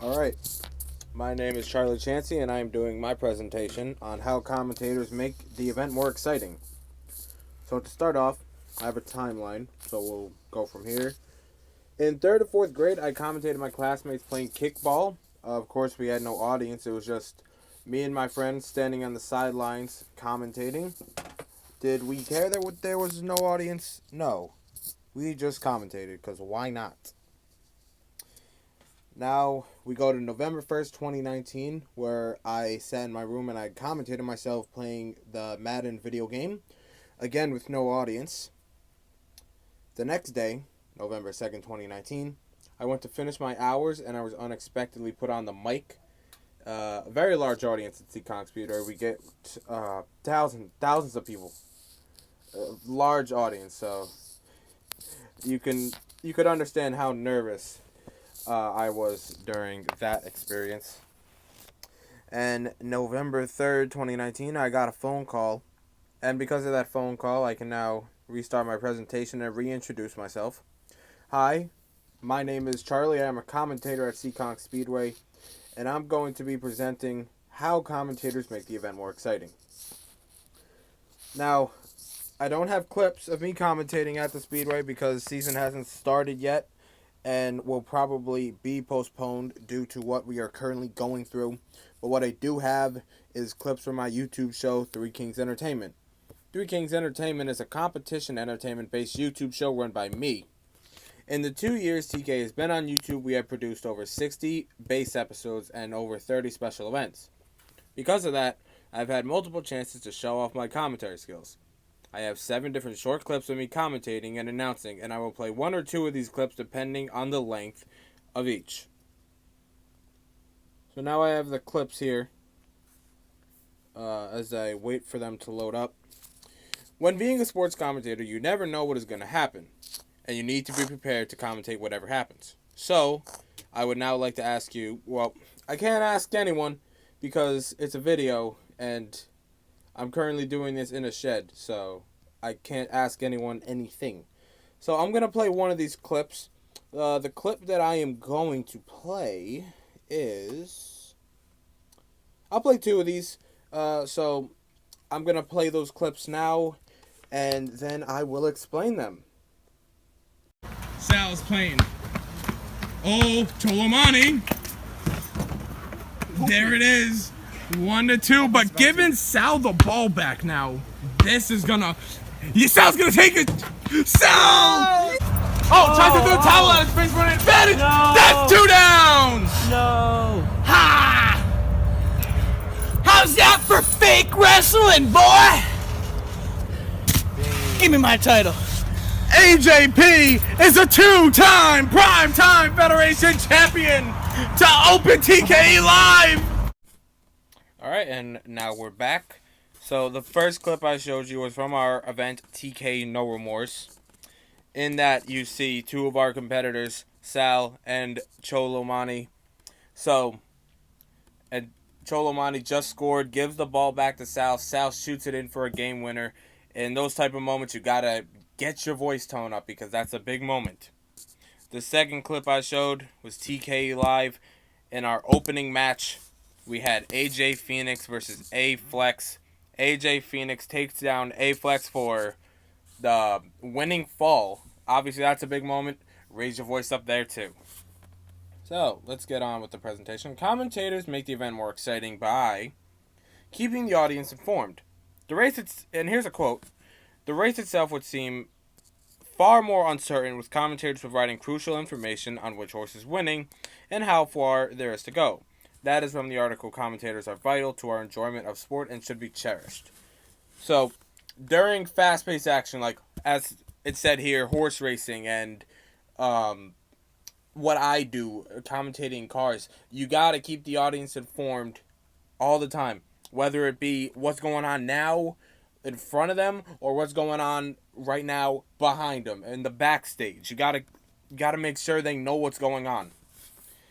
Alright, my name is Charlie Chansey, and I am doing my presentation on how commentators make the event more exciting. So, to start off, I have a timeline, so we'll go from here. In 3rd and 4th grade, I commentated my classmates playing kickball. Of course, we had no audience, it was just me and my friends standing on the sidelines commentating. Did we care that there was no audience? No. We just commentated, because why not? Now we go to November 1st, 2019, where I sat in my room and I commentated myself playing the Madden video game, again with no audience. The next day, November 2nd, 2019, I went to finish my hours and I was unexpectedly put on the mic. A very large audience at Seekonk Speedway. We get thousands of people. Large audience, so you could understand how nervous I was during that experience. And November 3rd, 2019, I got a phone call. And because of that phone call, I can now restart my presentation and reintroduce myself. Hi, my name is Charlie. I am a commentator at Seekonk Speedway. And I'm going to be presenting how commentators make the event more exciting. Now, I don't have clips of me commentating at the Speedway because the season hasn't started yet and will probably be postponed due to what we are currently going through. But what I do have is clips from my YouTube show, Three Kings Entertainment. Three Kings Entertainment is a competition entertainment-based YouTube show run by me. In the 2 years TK has been on YouTube, we have produced over 60 base episodes and over 30 special events. Because of that, I've had multiple chances to show off my commentary skills. I have 7 different short clips of me commentating and announcing, and I will play 1 or 2 of these clips depending on the length of each. So now I have the clips here as I wait for them to load up. When being a sports commentator, you never know what is going to happen, and you need to be prepared to commentate whatever happens. So, I would now like to ask you, well, I can't ask anyone because it's a video, and I'm currently doing this in a shed, so I can't ask anyone anything. So I'm going to play one of these clips. The clip that I am going to play is... I'll play 2 of these. So I'm going to play those clips now, and then I will explain them. Sal's playing. Oh, Tolomani. There it is. 1-2, but giving Sal the ball back now. This is gonna... Sal's gonna take it! Sal! Oh, tries to do a towel at his face for an advantage! No. That's 2 downs! No! Ha! How's that for fake wrestling, boy? Give me my title. AJP is a 2-time Primetime Federation champion to open TKE Live! Alright, and now we're back. So the first clip I showed you was from our event TK No Remorse. In that you see 2 of our competitors, Sal and Cholomani. So, and Cholomani just scored, gives the ball back to Sal. Sal shoots it in for a game winner. In those type of moments, you gotta get your voice tone up because that's a big moment. The second clip I showed was TK Live. In our opening match, we had AJ Phoenix versus A-Flex. AJ Phoenix takes down A-Flex for the winning fall. Obviously, that's a big moment. Raise your voice up there, too. So, let's get on with the presentation. Commentators make the event more exciting by keeping the audience informed. And here's a quote. The race itself would seem far more uncertain with commentators providing crucial information on which horse is winning and how far there is to go. That is from the article, Commentators are vital to our enjoyment of sport and should be cherished. So, during fast-paced action, like as it said here, horse racing and what I do, commentating cars, you got to keep the audience informed all the time. Whether it be what's going on now in front of them or what's going on right now behind them in the backstage. You gotta make sure they know what's going on.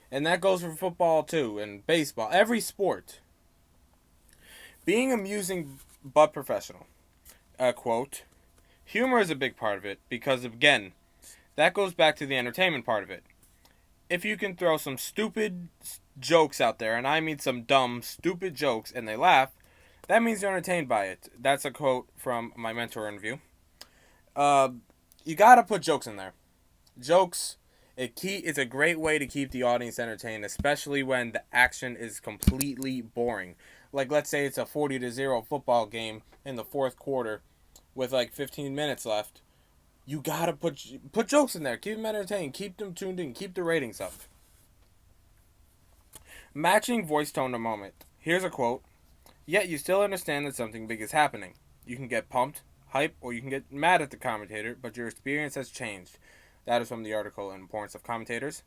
And that goes for football too, and baseball, every sport. Being amusing but professional. Quote, humor is a big part of it because, again, that goes back to the entertainment part of it. if you can throw some stupid jokes out there, and I mean some dumb, stupid jokes, and they laugh, that means you're entertained by it. That's a quote from my mentor interview. You gotta put jokes in there. Jokes, it's a great way to keep the audience entertained, especially when the action is completely boring. Like, let's say it's a 40-0 football game in the fourth quarter with like 15 minutes left. You gotta put jokes in there. Keep them entertained. Keep them tuned in. Keep the ratings up. Matching voice tone to moment. Here's a quote. Yet you still understand that something big is happening. You can get pumped, hype, or you can get mad at the commentator, but your experience has changed. That is from the article Importance of Commentators.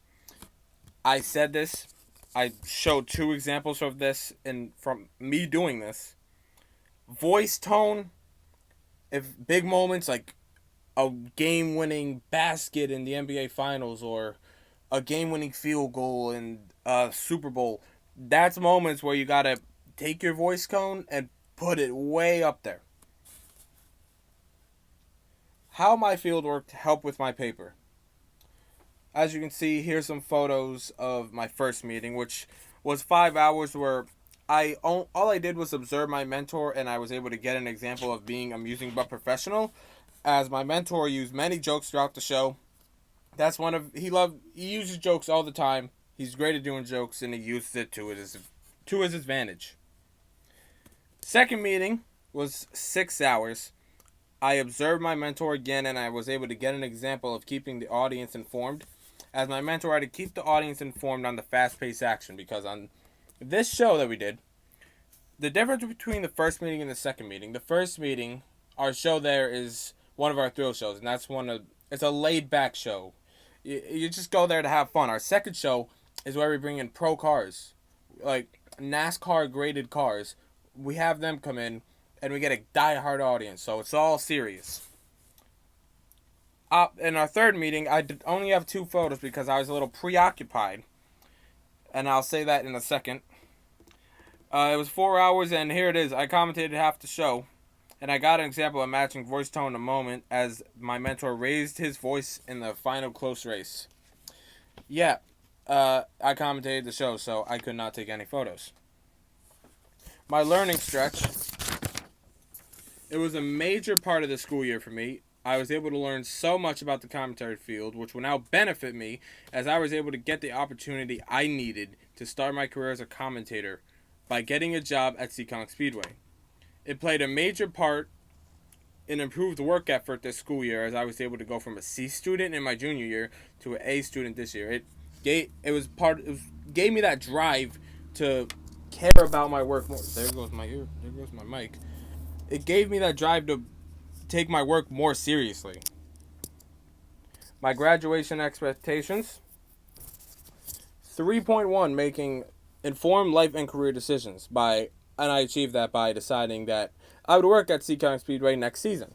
I said this. I showed 2 examples of this from me doing this. Voice tone, if big moments like a game-winning basket in the NBA Finals or a game-winning field goal in a Super Bowl, that's moments where you gotta take your voice tone and put it way up there. How my field work helped with my paper. As you can see, here's some photos of my first meeting, which was 5 hours where all I did was observe my mentor, and I was able to get an example of being amusing but professional, as my mentor used many jokes throughout the show. He uses jokes all the time. He's great at doing jokes, and he uses it to his advantage. Second meeting was 6 hours. I observed my mentor again, and I was able to get an example of keeping the audience informed. As my mentor, I had to keep the audience informed on the fast-paced action, because on this show that we did, the difference between the first meeting and the second meeting, the first meeting, our show there is one of our thrill shows, and it's a laid-back show. You just go there to have fun. Our second show is where we bring in pro cars, like NASCAR graded cars. We have them come in, and we get a die-hard audience, so it's all serious. In our third meeting, I only have 2 photos because I was a little preoccupied, and I'll say that in a second. It was 4 hours, and here it is. I commentated half the show, and I got an example of matching voice tone in a moment as my mentor raised his voice in the final close race. Yeah, I commentated the show, so I could not take any photos. My learning stretch. It was a major part of the school year for me. I was able to learn so much about the commentary field, which will now benefit me as I was able to get the opportunity I needed to start my career as a commentator by getting a job at Seekonk Speedway. It played a major part in improved work effort this school year, as I was able to go from a C student in my junior year to an A student this year. It gave me that drive to care about my work more. There goes my ear. There goes my mic. It gave me that drive to take my work more seriously. My graduation expectations. 3.1, making informed life and career decisions, and I achieved that by deciding that I would work at Seekonk Speedway next season.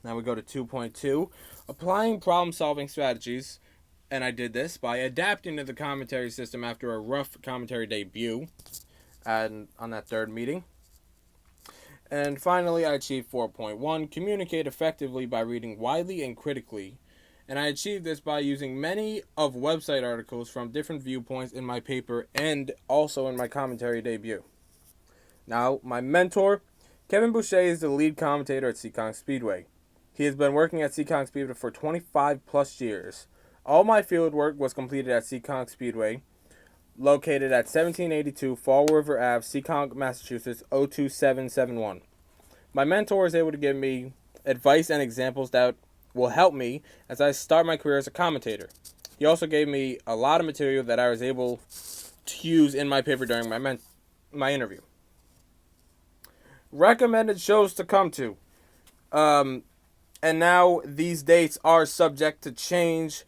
Now we go to 2.2, applying problem-solving strategies, and I did this by adapting to the commentary system after a rough commentary debut and on that third meeting. And finally, I achieved 4.1, communicate effectively by reading widely and critically. And I achieved this by using many of website articles from different viewpoints in my paper and also in my commentary debut. Now, my mentor, Kevin Boucher, is the lead commentator at Seekonk Speedway. He has been working at Seekonk Speedway for 25 plus years. All my field work was completed at Seekonk Speedway, located at 1782 Fall River Ave, Seekonk, Massachusetts, 02771. My mentor is able to give me advice and examples that will help me as I start my career as a commentator. He also gave me a lot of material that I was able to use in my paper during my interview. Recommended shows to come to. And now these dates are subject to change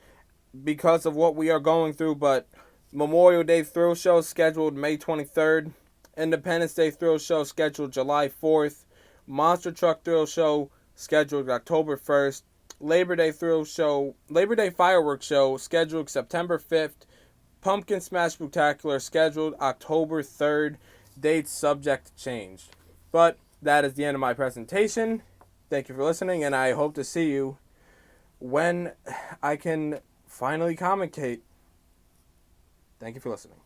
because of what we are going through, but Memorial Day Thrill Show scheduled May 23rd. Independence Day Thrill Show scheduled July 4th. Monster Truck Thrill Show scheduled October 1st. Labor Day Fireworks Show scheduled September 5th. Pumpkin Smash Spectacular scheduled October 3rd. Dates subject to change. But that is the end of my presentation. Thank you for listening, and I hope to see you when I can finally commentate. Thank you for listening.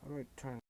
How do I turn?